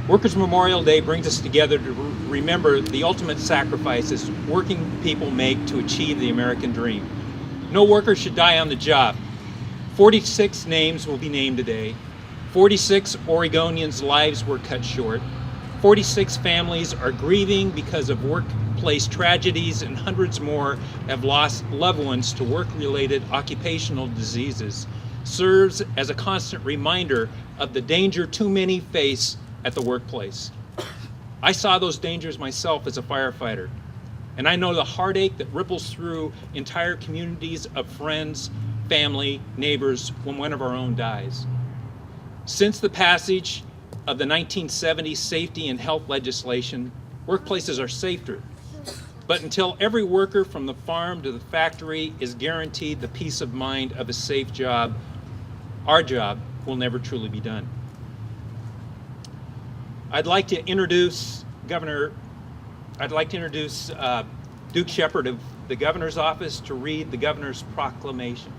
Workers' Memorial Day brings us together to remember the ultimate sacrifices working people make to achieve the American dream. No worker should die on the job. 46 names will be named today. 46 Oregonians' lives were cut short. 46 families are grieving because of workplace tragedies, and hundreds more have lost loved ones to work-related occupational diseases. Serves as a constant reminder of the danger too many face at the workplace. I saw those dangers myself as a firefighter, and I know the heartache that ripples through entire communities of friends, family, neighbors when one of our own dies. Since the passage of the 1970 safety and health legislation, workplaces are safer. But until every worker from the farm to the factory is guaranteed the peace of mind of a safe job, our job will never truly be done. I'd like to introduce Duke Shepard of the Governor's Office to read the Governor's proclamation.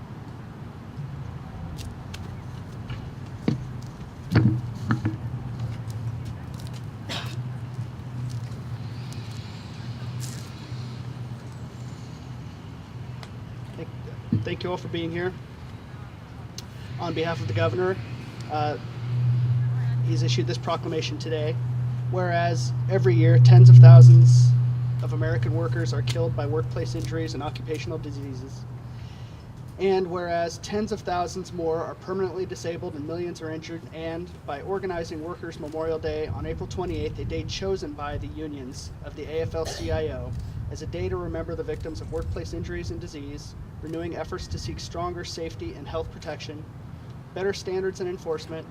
Thank you all for being here. On behalf of the Governor, he's issued this proclamation today. Whereas every year, tens of thousands of American workers are killed by workplace injuries and occupational diseases. And whereas tens of thousands more are permanently disabled and millions are injured, and by organizing Workers' Memorial Day on April 28th, a day chosen by the unions of the AFL-CIO as a day to remember the victims of workplace injuries and disease, renewing efforts to seek stronger safety and health protection, better standards and enforcement,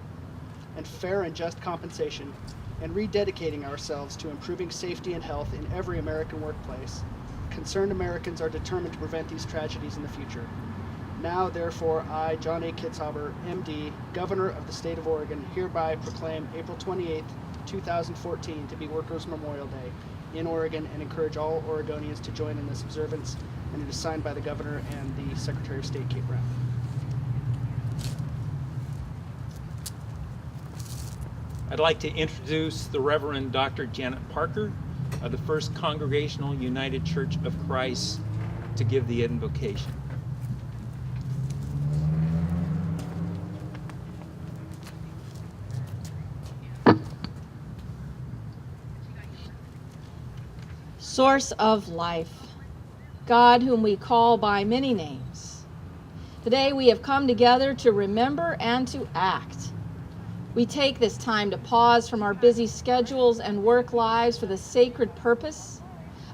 and fair and just compensation, and rededicating ourselves to improving safety and health in every American workplace, concerned Americans are determined to prevent these tragedies in the future. Now, therefore, I, John A. Kitzhaber, MD, Governor of the State of Oregon, hereby proclaim April 28, 2014 to be Workers' Memorial Day in Oregon, and encourage all Oregonians to join in this observance, and it is signed by the Governor and the Secretary of State, Kate Brown. I'd like to introduce the Reverend Dr. Janet Parker of the First Congregational United Church of Christ to give the invocation. Source of life, God whom we call by many names. Today we have come together to remember and to act. We take this time to pause from our busy schedules and work lives for the sacred purpose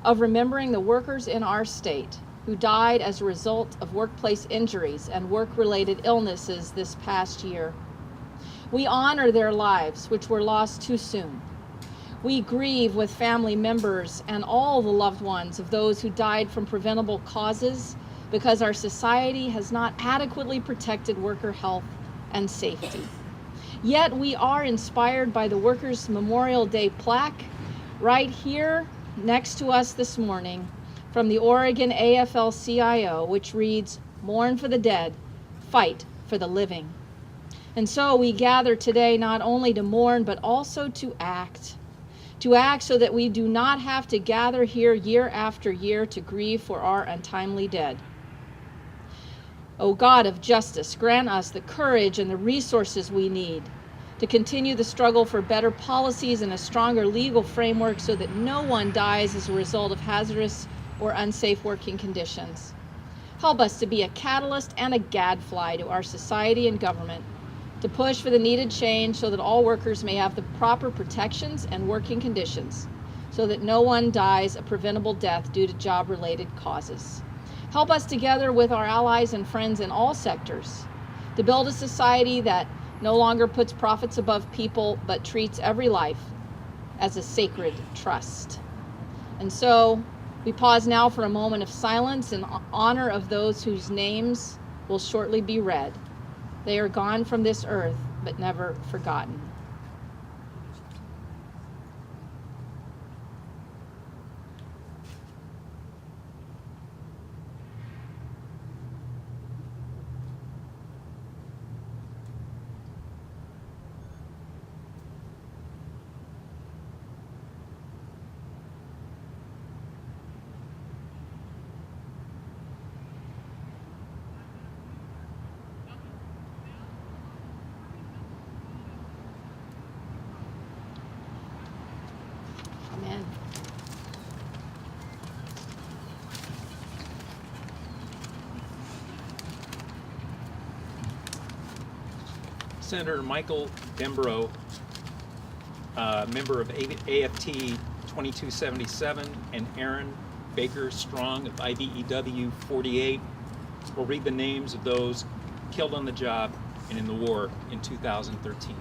of remembering the workers in our state who died as a result of workplace injuries and work-related illnesses this past year. We honor their lives, which were lost too soon. We grieve with family members and all the loved ones of those who died from preventable causes because our society has not adequately protected worker health and safety. Yet we are inspired by the Workers' Memorial Day plaque right here next to us this morning from the Oregon AFL-CIO, which reads, "Mourn for the dead, fight for the living." And so we gather today not only to mourn, but also to act so that we do not have to gather here year after year to grieve for our untimely dead. O God of justice, grant us the courage and the resources we need to continue the struggle for better policies and a stronger legal framework so that no one dies as a result of hazardous or unsafe working conditions. Help us to be a catalyst and a gadfly to our society and government, to push for the needed change so that all workers may have the proper protections and working conditions, so that no one dies a preventable death due to job-related causes. Help us together with our allies and friends in all sectors to build a society that no longer puts profits above people, but treats every life as a sacred trust. And so we pause now for a moment of silence in honor of those whose names will shortly be read. They are gone from this earth, but never forgotten. Amen. Senator Michael Dembrow, member of AFT 2277, and Aaron Baker Strong of IBEW 48 will read the names of those killed on the job and in the war in 2013.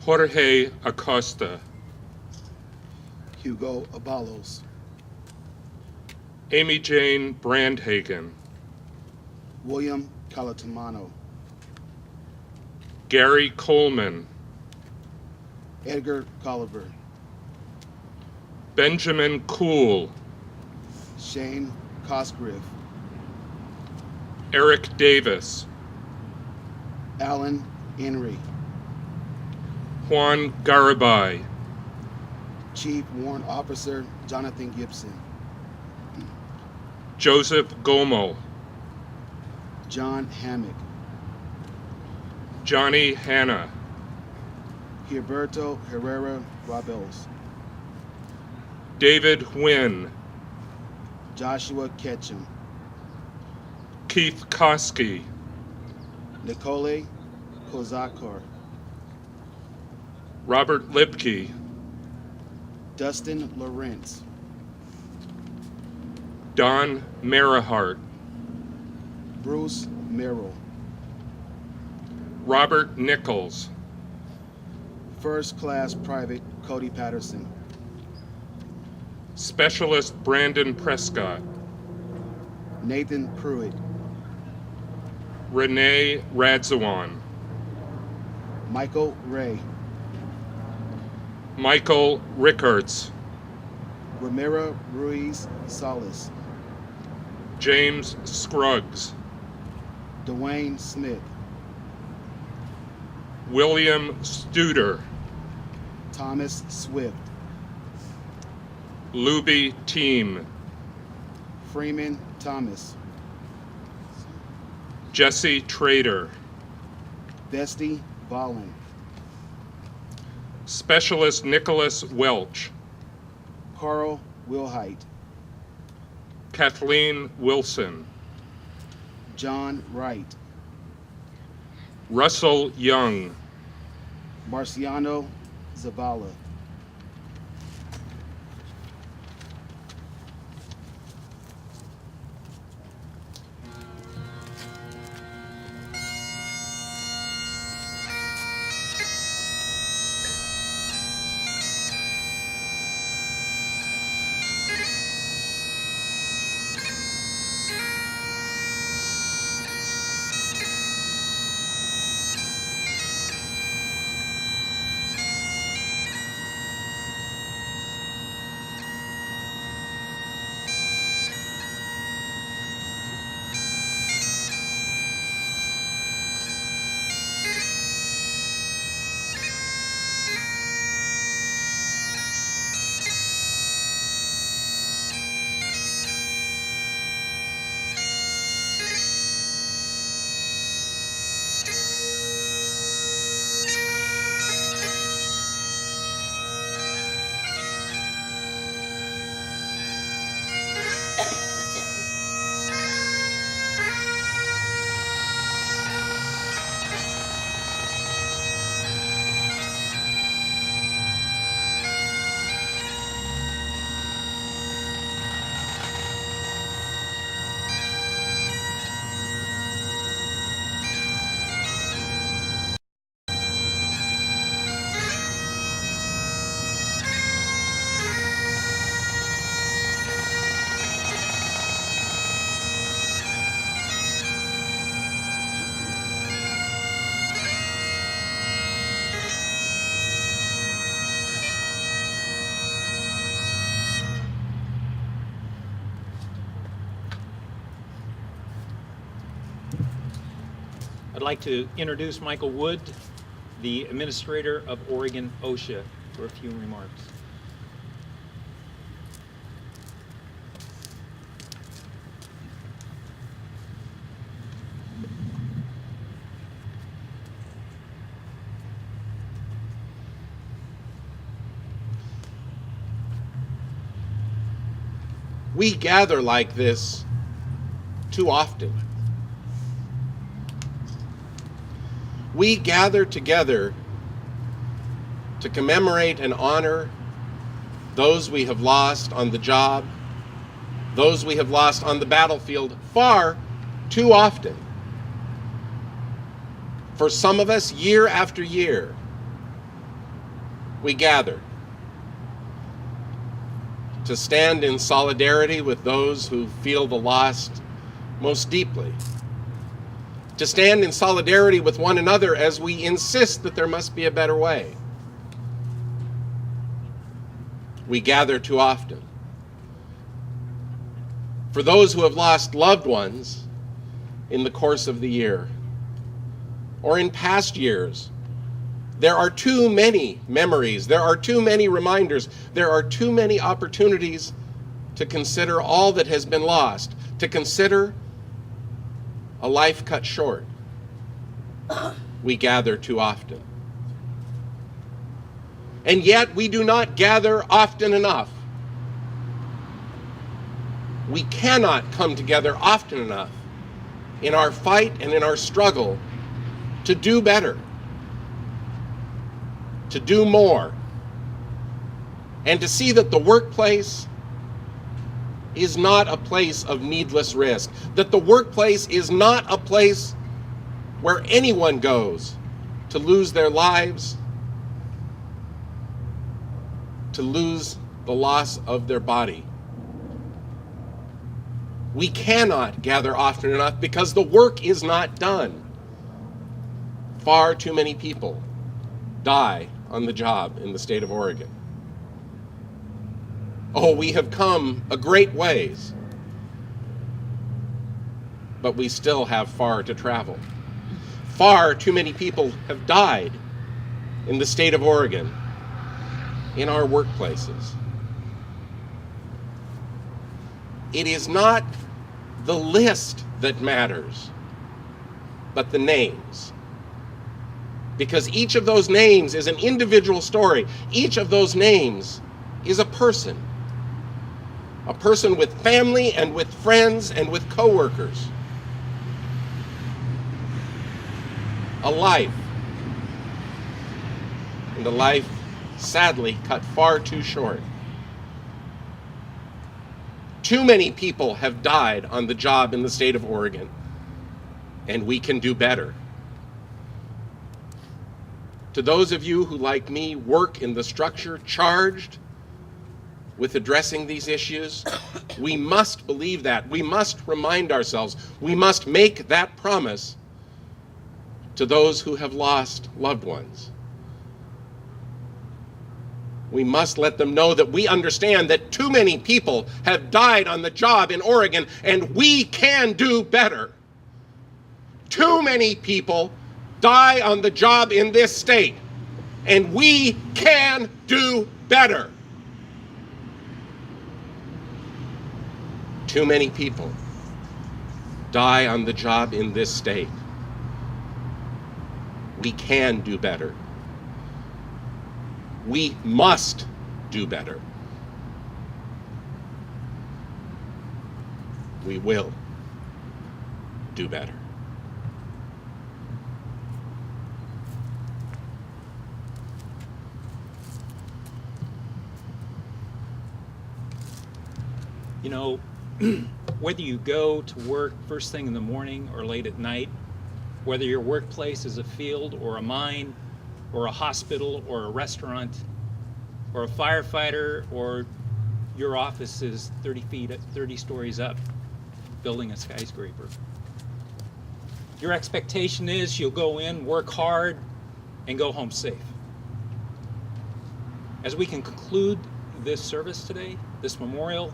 Jorge Acosta, Hugo Abalos, Amy Jane Brandhagen, William Calatamano, Gary Coleman, Edgar Colliver, Benjamin Cool, Shane Cosgriff, Eric Davis, Alan Henry, Juan Garibay, Chief Warrant Officer Jonathan Gibson, Joseph Gomo, John Hammock, Johnny Hanna, Gilberto Herrera Rabels, David Wynn, Joshua Ketchum, Keith Koski, Nicole Kozakar, Robert Lipke, Dustin Lawrence, Don Merihart, Bruce Merrill, Robert Nichols, First Class Private Cody Patterson, Specialist Brandon Prescott, Nathan Pruitt, Renee Radzawan, Michael Ray, Michael Rickards, Ramiro Ruiz Salas, James Scruggs, Dwayne Smith, William Studer, Thomas Swift, Luby Team, Freeman Thomas, Jesse Trader, Bestie Volin, Specialist Nicholas Welch, Carl Wilhite, Kathleen Wilson, John Wright, Russell Young, Marciano Zavala, I'd like to introduce Michael Wood, the administrator of Oregon OSHA, for a few remarks. We gather like this too often. We gather together to commemorate and honor those we have lost on the job, those we have lost on the battlefield far too often. For some of us, year after year, we gather to stand in solidarity with those who feel the loss most deeply, to stand in solidarity with one another as we insist that there must be a better way. We gather too often. For those who have lost loved ones in the course of the year or in past years, there are too many memories, there are too many reminders, there are too many opportunities to consider all that has been lost, to consider a life cut short. We gather too often. And yet we do not gather often enough. We cannot come together often enough in our fight and in our struggle to do better, to do more, and to see that the workplace is not a place of needless risk, that the workplace is not a place where anyone goes to lose their lives, to lose the loss of their body. We cannot gather often enough because the work is not done. Far too many people die on the job in the state of Oregon. Oh, we have come a great ways, but we still have far to travel. Far too many people have died in the state of Oregon, in our workplaces. It is not the list that matters, but the names. Because each of those names is an individual story. Each of those names is a person with family and with friends and with coworkers. A life, and a life sadly cut far too short. Too many people have died on the job in the state of Oregon, and we can do better. To those of you who, like me, work in the structure charged with addressing these issues, we must believe that. We must remind ourselves. We must make that promise to those who have lost loved ones. We must let them know that we understand that too many people have died on the job in Oregon, and we can do better. Too many people die on the job in this state, and we can do better. Too many people die on the job in this state. We can do better. We must do better. We will do better. You know, whether you go to work first thing in the morning or late at night, whether your workplace is a field or a mine or a hospital or a restaurant or a firefighter, or your office is 30 stories up building a skyscraper, your expectation is you'll go in, work hard, and go home safe. As we can conclude this service today, this memorial,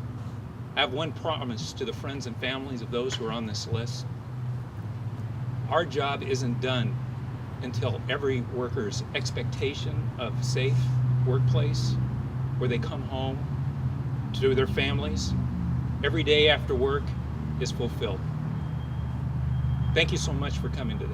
I have one promise to the friends and families of those who are on this list. Our job isn't done until every worker's expectation of safe workplace where they come home to their families every day after work is fulfilled. Thank you so much for coming today.